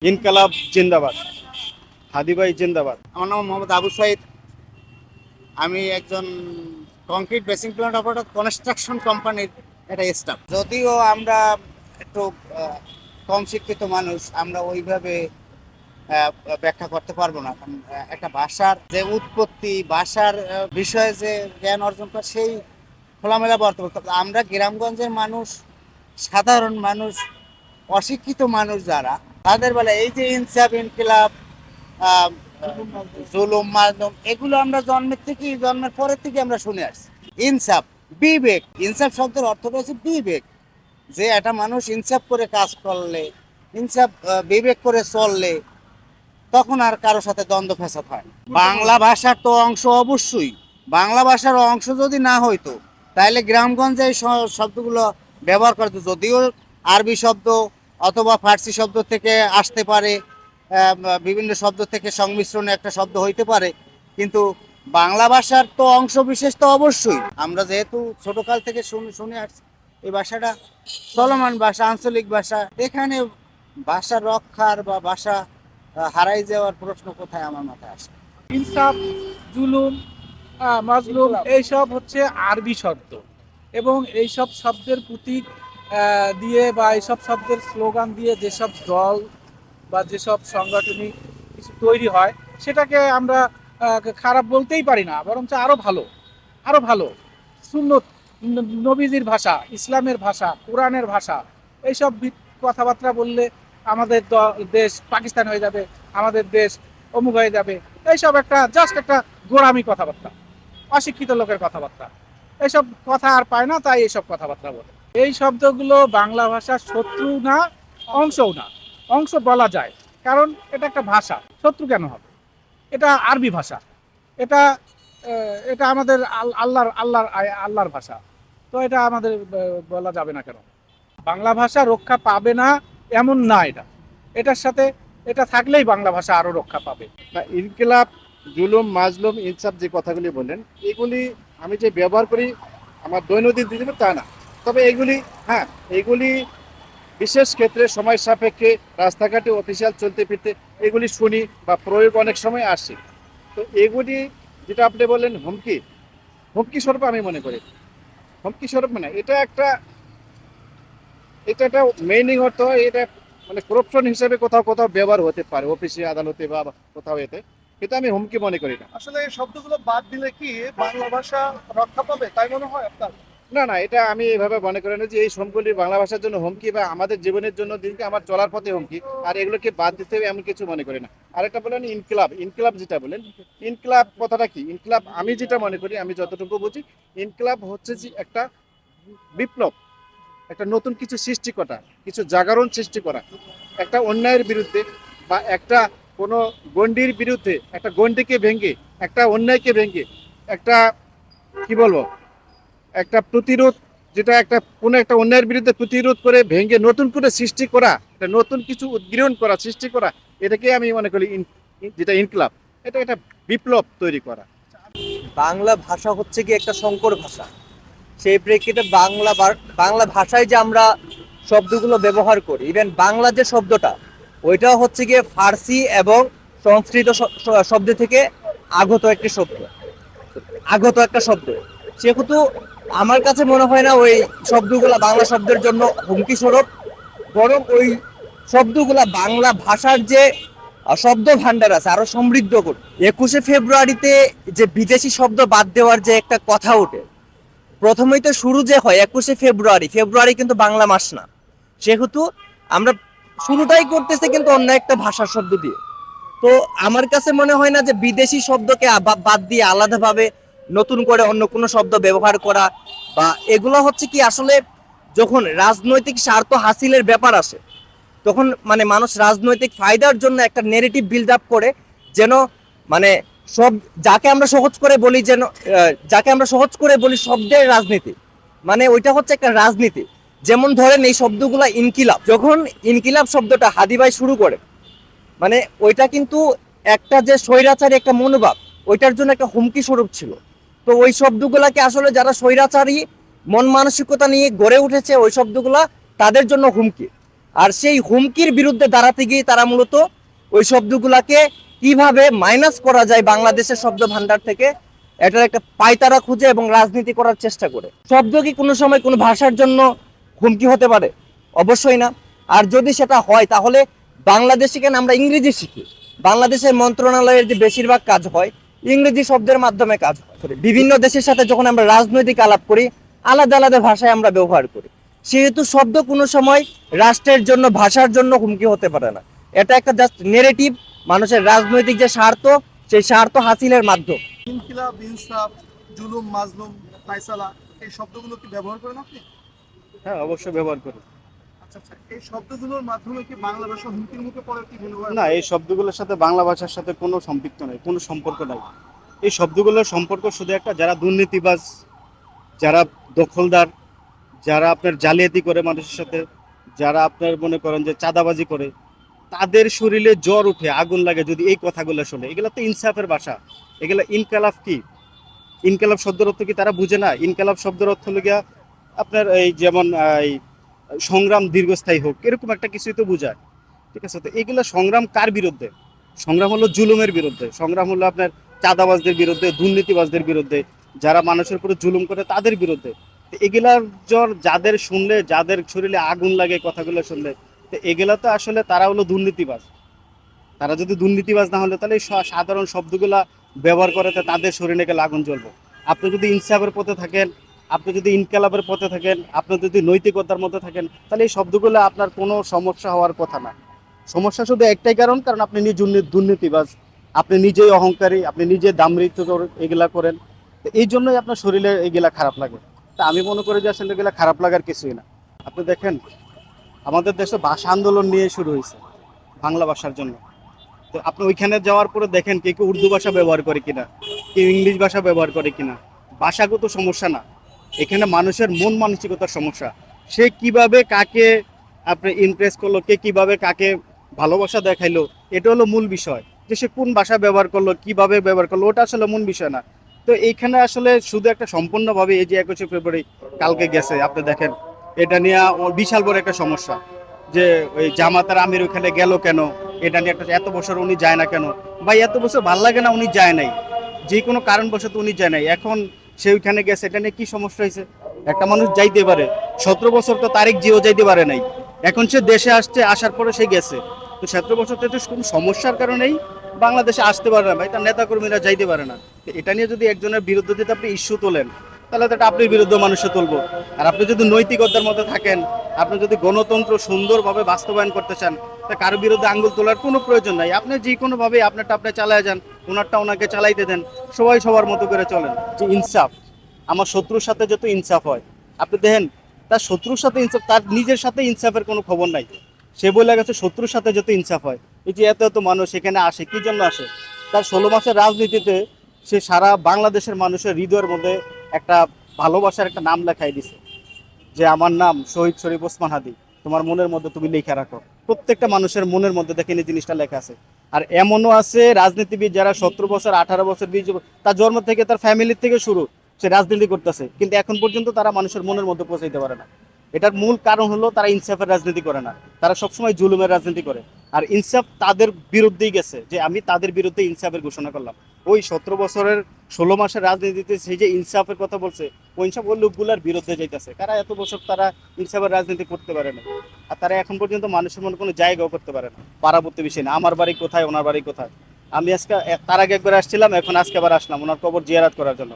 ইনকালাব জিন্দাবাদ। হাদি ভাই জিন্দাবাদ। আমার নাম মোহাম্মদ আবু সাইদ। আমি একজন concrete basin plant operator, construction কোম্পানির একটা স্টাফ। যদিও আমরা একটু কম শিক্ষিত মানুষ, আমরা ওইভাবে ব্যাখ্যা করতে পারবো না। কারণ একটা ভাষার যে উৎপত্তি, ভাষার বিষয়ে যে জ্ঞান অর্জন করে, সেই খোলামেলা বর্তমান। আমরা গ্রামগঞ্জের মানুষ, সাধারণ মানুষ, অশিক্ষিত মানুষ যারা, তাদের বেলা এই যে ইনসাফ, ইনকিলাব, আহ, জুলুম, মাজলুম, এগুলো আমরা জন্মের পরের থেকে আমরা শুনে আসছি। ইনসাফ, বিবেক। ইনসাফ শব্দের অর্থ রয়েছে বিবেক, যে একটা মানুষ ইনসাফ করে কাজ করলে, ইনসাফ বিবেক করে চললে, তখন আর কারোর সাথে দ্বন্দ্ব ফ্যাসাদ হয় না। বাংলা ভাষার তো অংশ অবশ্যই। বাংলা ভাষার অংশ যদি না হইতো, তাহলে গ্রামগঞ্জে এই শব্দগুলো ব্যবহার করতো। যদিও আরবি শব্দ অথবা ফার্সি শব্দ থেকে আসতে পারে, বিভিন্ন শব্দ থেকে সংমিশ্রণে একটা শব্দ হইতে পারে, কিন্তু বাংলা ভাষার তো অংশ বিশেষ তো অবশ্যই। আমরা যেহেতু ছোটকাল থেকে শুনে আসছি, এই ভাষাটা চলমান ভাষা, আঞ্চলিক ভাষা। এখানে ভাষা রক্ষার বা ভাষা হারাই যাওয়ার প্রশ্ন কোথায় আমার মাথায় আসে। ইনসাফ, জুলুম, মাজলুম এইসব হচ্ছে আরবি শব্দ, এবং এইসব শব্দের প্রতীক দিয়ে বা এইসব শব্দের স্লোগান দিয়ে যেসব দল বা যেসব সাংগঠনিক কিছু তৈরি হয়, সেটাকে আমরা খারাপ বলতেই পারি না, বরঞ্চ আরও ভালো, আরও ভালো। সুন্নত, নবীজির ভাষা, ইসলামের ভাষা, কোরআনের ভাষা, এইসব কথাবার্তা বললে আমাদের দেশ পাকিস্তান হয়ে যাবে, আমাদের দেশ অমুক হয়ে যাবে। এইসব একটা জাস্ট একটা গোড়ামি কথাবার্তা, অশিক্ষিত লোকের কথাবার্তা। এইসব কথা আর পায় না, তাই এইসব কথাবার্তা বলে। এই শব্দগুলো বাংলা ভাষার শত্রু না, অংশও না। অংশ বলা যায়, কারণ এটা একটা ভাষা। শত্রু কেন হবে? এটা আরবি ভাষা, এটা এটা আমাদের আল্লাহর ভাষা। তো এটা আমাদের বলা যাবে না কেন? বাংলা ভাষা রক্ষা পাবে না এমন না, এটার সাথে এটা থাকলেই বাংলা ভাষা আরো রক্ষা পাবে। না, ইনকিলাব, জুলুম, মাজলুম, ইনসাফ যে কথাগুলি বললেন, এগুলি আমি যে ব্যবহার করি আমার দৈনন্দিন জীবনে তা না। তবে এগুলি, হ্যাঁ, এগুলি বিশেষ ক্ষেত্রে সময় সাপেক্ষে রাস্তাঘাটে অফিসিয়াল চলতে ফিরতে এগুলি শুনি বা প্রয়োগ অনেক সময় আসে। তো এগুলি যেটা আপনি বললেন হুমকি, হুমকি স্বরূপ আমি মনে করি। হুমকি স্বরূপ মানে এটা একটা মেইনিং অর্থ, এটা মানে করপশন হিসেবে কোথাও কোথাও ব্যবহার হতে পারে, অফিসে, আদালতে বা কোথাও এতে। কিন্তু আমি হুমকি মনে করি না। আসলে এই শব্দগুলো বাদ দিলে কি বাংলা ভাষা রক্ষা পাবে তাই মনে হয় আপনার? না, না, এটা আমি এভাবে মনে করি না যে এই সবগুলি বাংলা ভাষার জন্য হুমকি বা আমাদের জীবনের জন্য, দিনকে আমার চলার পথে হুমকি, আর এগুলোকে বাদ দিতে হবে এমন কিছু মনে করি না। আর একটা বলেন ইনকিলাব, ইনকিলাব যেটা বলেন, ইনকিলাব কথাটা কি? ইনকিলাব আমি যেটা মনে করি, আমি যতটুকু বুঝি, ইনকিলাব হচ্ছে যে একটা বিপ্লব, একটা নতুন কিছু সৃষ্টি করা, কিছু জাগরণ সৃষ্টি করা, একটা অন্যায়ের বিরুদ্ধে বা একটা কোনো গণ্ডির বিরুদ্ধে, একটা গণ্ডিকে ভেঙে, একটা অন্যায়কে ভেঙে, একটা কি বলবো, একটা প্রতিরোধ, যেটা একটা কোনো একটা অন্যায়ের বিরুদ্ধে প্রতিরোধ করে ভেঙে নতুন করে সৃষ্টি করা, একটা নতুন কিছু উদ্গীরণ করা, সৃষ্টি করা, এটাকে আমি মনে করি যেটা ইনকিলাব, এটা একটা বিপ্লব তৈরি করা। বাংলা ভাষা হচ্ছে কি একটা সংকর ভাষা। সেই প্রেক্ষিতে বাংলা ভাষায় যে আমরা শব্দগুলো ব্যবহার করি, ইভেন বাংলা যে শব্দটা, ওইটাও হচ্ছে গিয়ে ফার্সি এবং সংস্কৃত শব্দ থেকে আগত একটি শব্দ, আগত একটা শব্দ। সেহেতু আমার কাছে মনে হয় না ওই শব্দগুলা বাংলা শব্দের জন্য হুমকি স্বরূপ, বরং ওই শব্দগুলা বাংলা ভাষার যে শব্দ ভান্ডার আছে আরো সমৃদ্ধ করে। 21শে ফেব্রুয়ারিতে যে বিদেশি শব্দ বাদ দেওয়ার যে একটা কথা ওঠে, প্রথমেই তো শুরু যে হয় 21শে ফেব্রুয়ারি, ফেব্রুয়ারি কিন্তু বাংলা মাস না। সেহেতু আমরা শুরুটাই করতেছে কিন্তু অন্য একটা ভাষার শব্দ দিয়ে। তো আমার কাছে মনে হয় না যে বিদেশি শব্দকে বাদ দিয়ে আলাদাভাবে নতুন করে অন্য কোনো শব্দ ব্যবহার করা, বা এগুলো হচ্ছে কি আসলে যখন রাজনৈতিক স্বার্থ হাসিলের ব্যাপার আসে, তখন মানে মানুষ রাজনৈতিক ফায়দার জন্য একটা নেগেটিভ বিল্ড আপ করে, যেন মানে সব যাকে আমরা সহজ করে বলি, যেন যাকে আমরা সহজ করে বলি শব্দের রাজনীতি, মানে ওইটা হচ্ছে একটা রাজনীতি। যেমন ধরেন এই শব্দগুলা ইনকিলাব, যখন ইনকিলাব শব্দটা হাদি ভাই শুরু করে, মানে ওইটা কিন্তু একটা যে স্বৈরাচারী একটা মনোভাব, ওইটার জন্য একটা হুমকি স্বরূপ ছিল। তো ওই শব্দগুলাকে আসলে যারা স্বৈরাচারী মন মানসিকতা নিয়ে গড়ে উঠেছে, ওই শব্দগুলা তাদের জন্য হুমকি। আর সেই হুমকির বিরুদ্ধে দাঁড়াতে গিয়ে তারা মূলত ওই শব্দগুলাকে কিভাবে মাইনাস করা যায় বাংলাদেশের শব্দ ভান্ডার থেকে এটার একটা পায়তারা খুঁজে এবং রাজনীতি করার চেষ্টা করে। শব্দ কি কোনো সময় কোনো ভাষার জন্য হুমকি হতে পারে? অবশ্যই না। আর যদি সেটা হয় তাহলে বাংলাদেশে কেন আমরা ইংরেজি শিখি? বাংলাদেশের মন্ত্রণালয়ের যে বেশিরভাগ কাজ হয় ইংরেজি শব্দের মাধ্যমে কাজ হয়। বিভিন্ন দেশের সাথে যখন আমরা রাজনৈতিক আলাপ করি আলাদা আলাদা ভাষায় আমরা ব্যবহার করি, সেহেতু শব্দ কোনো সময় রাষ্ট্রের জন্য ভাষার জন্য হুমকি হতে পারে না। এটা একটা জাস্ট নেরেটিভ, মানুষের রাজনৈতিক যে স্বার্থ সেই স্বার্থ হাসিলের মাধ্যম। ইনকিলাব, ইনসাফ, জুলুম, মাজলুম, ফায়সালা এই শব্দগুলো কি ব্যবহার করেন আপনি? হ্যাঁ, অবশ্যই ব্যবহার করি। আচ্ছা, এই শব্দগুলোর মাধ্যমে কি বাংলা ভাষা হুমকির মুখে পড়ে কি মনে হয়? না, এই শব্দগুলোর সাথে বাংলা ভাষার সাথে কোনো সম্পৃক্ত নেই, কোনো সম্পর্ক নাই। এই শব্দগুলোর সম্পর্ক শুধু একটা, যারা দুর্নীতিবাজ, যারা দখলদার, যারা আপনার জালিয়াতি করে মানুষের সাথে, যারা আপনার মনে করেন যে চাঁদাবাজি করে, তাদের শরীরে জ্বর উঠে, আগুন লাগে যদি এই কথাগুলো শোনে। এগুলো তো ইনসাফের ভাষা। এগুলো ইনকালাব কি? ইনকালাব শব্দের অর্থ কি তারা বুঝে না? ইনকালাব শব্দের অর্থ হলো গিয়া আপনার এই যেমন এই সংগ্রাম দীর্ঘস্থায়ী হোক, এরকম একটা কিছুই তো বোঝায়। ঠিক আছে, তো এগুলো সংগ্রাম কার বিরুদ্ধে? সংগ্রাম হলো জুলুমের বিরুদ্ধে, সংগ্রাম হলো আপনার চাঁদাবাজদের বিরুদ্ধে, দুর্নীতিবাজদের বিরুদ্ধে, যারা মানুষের উপরে জুলুম করে তাদের বিরুদ্ধে। তো এগুলার জ্বর যাদের শুনলে, যাদের শরীরে আগুন লাগে কথাগুলো শুনলে, তো এগুলা তো আসলে তারা হলো দুর্নীতিবাজ। তারা যদি দুর্নীতিবাজ না হলে তাহলে এই সাধারণ শব্দগুলা ব্যবহার করে তো তাদের শরীরে গেলে আগুন জ্বলবে। আপনি যদি ইনসাফের পথে থাকেন, আপনি যদি ইনকালাবের পথে থাকেন, আপনি যদি নৈতিকতার মধ্যে থাকেন, তাহলে এই শব্দগুলো আপনার কোনো সমস্যা হওয়ার কথা না। সমস্যা শুধু একটাই কারণ আপনি নিজে দুর্নীতিবাজ, আপনি নিজেই অহংকারী, আপনি নিজে দামৃত্য এগুলা করেন। তো এই জন্যই আপনার শরীরে এগুলা খারাপ লাগে। তা আমি মনে করি যে আসলে এগুলা খারাপ লাগার কিছুই না। আপনি দেখেন আমাদের দেশে ভাষা আন্দোলন নিয়ে শুরু হয়েছে বাংলা ভাষার জন্য। তো আপনি ওইখানে যাওয়ার পরে দেখেন কেউ কেউ উর্দু ভাষা ব্যবহার করে কিনা, কেউ ইংলিশ ভাষা ব্যবহার করে কিনা। ভাষাগত সমস্যা না, এখানে মানুষের মন মানসিকতার সমস্যা। সে কিভাবে কাকে আপনি ইমপ্রেস করলো, কে কিভাবে কাকে ভালোবাসা দেখাইলো, এটা হলো মূল বিষয়। যে সে কোন ভাষা ব্যবহার করলো, কিভাবে ব্যবহার করলো, ওটা আসলে মূল বিষয় না। তো এইখানে আসলে শুধু একটা সম্পূর্ণভাবে এই যে 21শে ফেব্রুয়ারি কালকে গেছে, আপনি দেখেন এটা নিয়ে বিশাল বড় একটা সমস্যা যে ওই জামাতার আমির ওখানে গেল কেন, এটা নিয়ে একটা এত বছর উনি যায় না কেন। ভাই এত বছর ভাল লাগে না, উনি যায় নাই, যে কোনো কারণবশত উনি যায় নাই। এখন সে ওইখানে গেছে, এটা নিয়ে কি সমস্যা হয়েছে? একটা মানুষ যাইতে পারে, 17 বছর তো তারিখ জিও যাইতে পারে নাই, এখন সে দেশে আসছে, আসার পরে সে গেছে। তো 17 বছর তো কোনো সমস্যার কারণেই বাংলাদেশে আসতে পারে না ভাই, তার নেতাকর্মীরা যাইতে পারে না। তো এটা নিয়ে যদি একজনের বিরুদ্ধে যদি আপনি ইস্যু তোলেন, তাহলে তো এটা আপনার বিরুদ্ধে মানুষে তুলবো। আর আপনি যদি নৈতিকতার মধ্যে থাকেন, আপনি যদি গণতন্ত্র সুন্দরভাবে বাস্তবায়ন করতে চান, তা কারো বিরুদ্ধে আঙ্গুল তোলার কোনো প্রয়োজন নাই। আপনি যে কোনোভাবে আপনারটা আপনি চালায় যান, ওনারটা ওনাকে চালাইতে দেন, সবাই সবার মতো করে চলেন। যে ইনসাফ, আমার শত্রুর সাথে যত ইনসাফ হয়, আপনি দেখেন তার শত্রুর সাথে ইনসাফ, তার নিজের সাথে ইনসাফের কোনো খবর নাই। সে বলে গেছে শত্রুর সাথে যত ইনসাফ হয়। এই যে এত এত মানুষ এখানে আসে কি জন্য আসে? তার 16 মাসের রাজনীতিতে সে সারা বাংলাদেশের মানুষের হৃদয়ের মধ্যে একটা ভালোবাসার একটা নাম লেখাই দিছে, যে আমার নাম শহীদ শরীফ ওসমান হাদি, তোমার মনের মধ্যে তুমি লেখা রাখো। প্রত্যেকটা মানুষের মনের মধ্যে দেখেন এই জিনিসটা লেখা আছে। আর এমনও আছে রাজনীতিবিদ যারা 17 বছর 18 বছর 20 বছর, তার জন্ম থেকে তার ফ্যামিলির থেকে শুরু সে রাজনীতি করতেছে, কিন্তু এখন পর্যন্ত তারা মানুষের মনের মধ্যে পৌঁছাইতে পারে না। এটার মূল কারণ হলো তারা ইনসাফের রাজনীতি করে না, তারা সবসময় জুলুমের রাজনীতি করে। আর ইনসাফ তাদের বিরুদ্ধেই গেছে, যে আমি তাদের বিরুদ্ধে ইনসাফের ঘোষণা করলাম। ওই 17 বছরের 16 মাসের রাজনীতিতে সেই যে ইনসাফের কথা বলছে, ওই ইনসাফ ওই লোকগুলার বিরুদ্ধে যাইতেছে। কারা এত বছর তারা ইনসাফের রাজনীতি করতে পারে না, আর তারা এখন পর্যন্ত মানুষের মনে কোনো জায়গাও করতে পারে না। পাড়া প্রতিবেশী না, আমার বাড়ি কোথায়, ওনার বাড়ি কোথায়। আমি আজকে তার আগে একবার আসছিলাম, এখন আজকে আবার আসলাম ওনার কবর জিয়ারাত করার জন্য।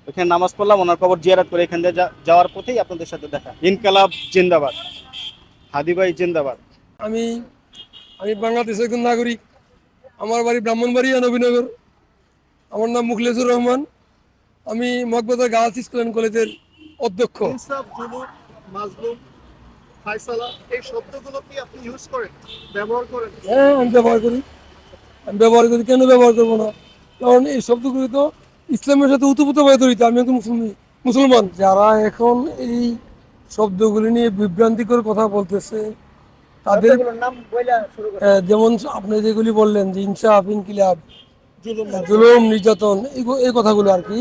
ওইখানে নামাজ পড়লাম, ওনার কবর জিয়ারাত করে এখান দিয়ে যাওয়ার পথেই আপনাদের সাথে দেখা। ইনকালাব জিন্দাবাদ, হাদি ভাই জিন্দাবাদ। আমি আমি বাংলাদেশের একজন নাগরিক। আমার বাড়ি ব্রাহ্মণবাড়িয়া নবীনগর। আমার নাম মুখলেসুর রহমান। আমি মগবাজার গার্লস স্কুল অ্যান্ড কলেজের অধ্যক্ষ। ইনসাফ, জুলুম, মাজলুম, ফায়সালা এই শব্দগুলো কি আপনি ইউজ করেন, ব্যবহার করেন? হ্যাঁ, আমি ব্যবহার করি। কেন ব্যবহার করবো না? কারণ এই শব্দগুলি তো ইসলামের সাথে ওতপ্রোতভাবে জড়িত। আমি একজন মুসলমান। যারা এখন এই শব্দগুলি নিয়ে বিভ্রান্তিকর কথা বলতেছে তাদের যেমন আপনি যেগুলি বললেন যে ইনসাফ, ইনকিলাব, জুলুম, নির্যাতন, এই কথাগুলো আর কি।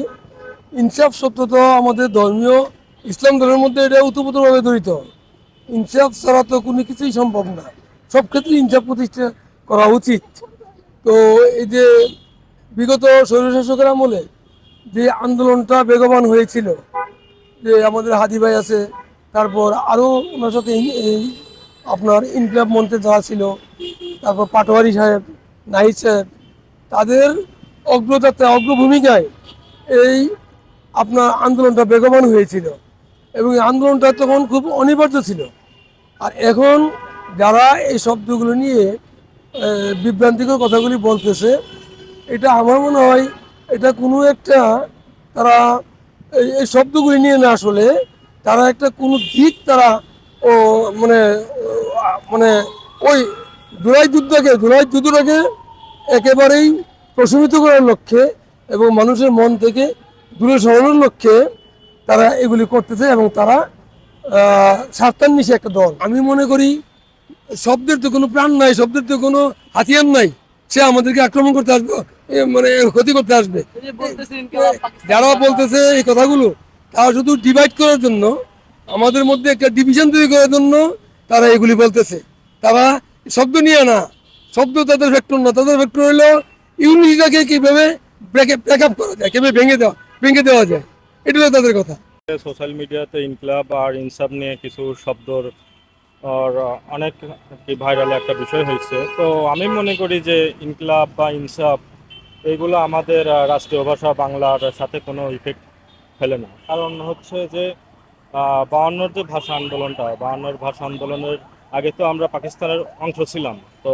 ইনসাফ শব্দ তো আমাদের ধর্মীয় ইসলাম ধর্মের মধ্যে এটা ওতপ্রোতভাবে জড়িত। ইনসাফ ছাড়া তো কোনো কিছুই সম্ভব না, সব ক্ষেত্রে ইনসাফ প্রতিষ্ঠা করা উচিত। তো এই যে বিগত স্বৈরশাসকের আমলে যে আন্দোলনটা বেগবান হয়েছিল, যে আমাদের হাদি ভাই আছে, তারপর আরও ওনার সাথে এই আপনার ইনকলাব মঞ্চে যারা ছিল, তারপর পাটোয়ারি সাহেব, নাহিদ সাহেব, তাদের অগ্রযাত্রায় অগ্রভূমিকায় এই আপনার আন্দোলনটা বেগবান হয়েছিল এবং এই আন্দোলনটা তখন খুব অনিবার্য ছিল। আর এখন যারা এই শব্দগুলো নিয়ে বিভ্রান্তিকর কথাগুলি বলতেছে, এটা আমার মনে হয় এটা কোনো একটা তারা এই শব্দগুলি নিয়ে না, আসলে তারা একটা কোনো দিক তারা ও মানে মানে ওই জুলাই যুদ্ধটাকে একেবারেই প্রশমিত করার লক্ষ্যে এবং মানুষের মন থেকে দূরে সরানোর লক্ষ্যে তারা এগুলি করতেছে এবং তারা স্বার্থান্বেষী একটা দল। আমি মনে করি শব্দের তো কোনো প্রাণ নাই, শব্দের তো কোনো হাতিয়ার নাই, সে আমাদেরকে আক্রমণ করতে আসবে, মানে ক্ষতি করতে আসবে। যারা বলতেছে এই কথাগুলো, তারা শুধু ডিভাইড করার জন্য, আমাদের মধ্যে একটা ডিভিশন তৈরি করার জন্য তারা এগুলি বলতেছে। তারা শব্দ নিয়ে না, শব্দ তাদের ফ্যাক্টর না, তাদের ফ্যাক্টর হলো ইউনিটিটাকে কীভাবে ব্রেক আপ করা যায়, কীভাবে ভেঙে দেওয়া যায়, এটা হলো তাদের কথা। সোশ্যাল মিডিয়াতে ইনকলাব আর ইনসাফ নিয়ে কিছু শব্দর আর অনেক ভাইরাল একটা বিষয় হয়েছে। তো আমি মনে করি যে ইনকলাব বা ইনসাফ এইগুলো আমাদের রাষ্ট্রীয় ভাষা বাংলার সাথে কোনো ইফেক্ট ফেলে না। কারণ হচ্ছে যে 52-র যে ভাষা আন্দোলনটা, 52-র ভাষা আন্দোলনের আগে তো আমরা পাকিস্তানের অংশ ছিলাম। তো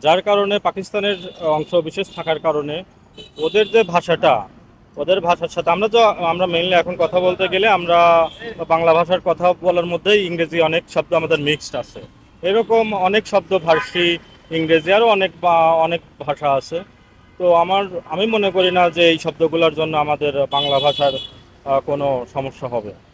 যার কারণে পাকিস্তানের অংশ বিশেষ থাকার কারণে ওদের যে ভাষাটা, ওদের ভাষার সাথে আমরা মেইনলি এখন কথা বলতে গেলে আমরা বাংলা ভাষার কথা বলার মধ্যেই ইংরেজি অনেক শব্দ আমাদের মিক্সড আছে। এরকম অনেক শব্দ ফার্সি, ইংরেজি আরও অনেক ভাষা আছে। তো আমি মনে করি না যে এই শব্দগুলোর জন্য আমাদের বাংলা ভাষার কোনো সমস্যা হবে।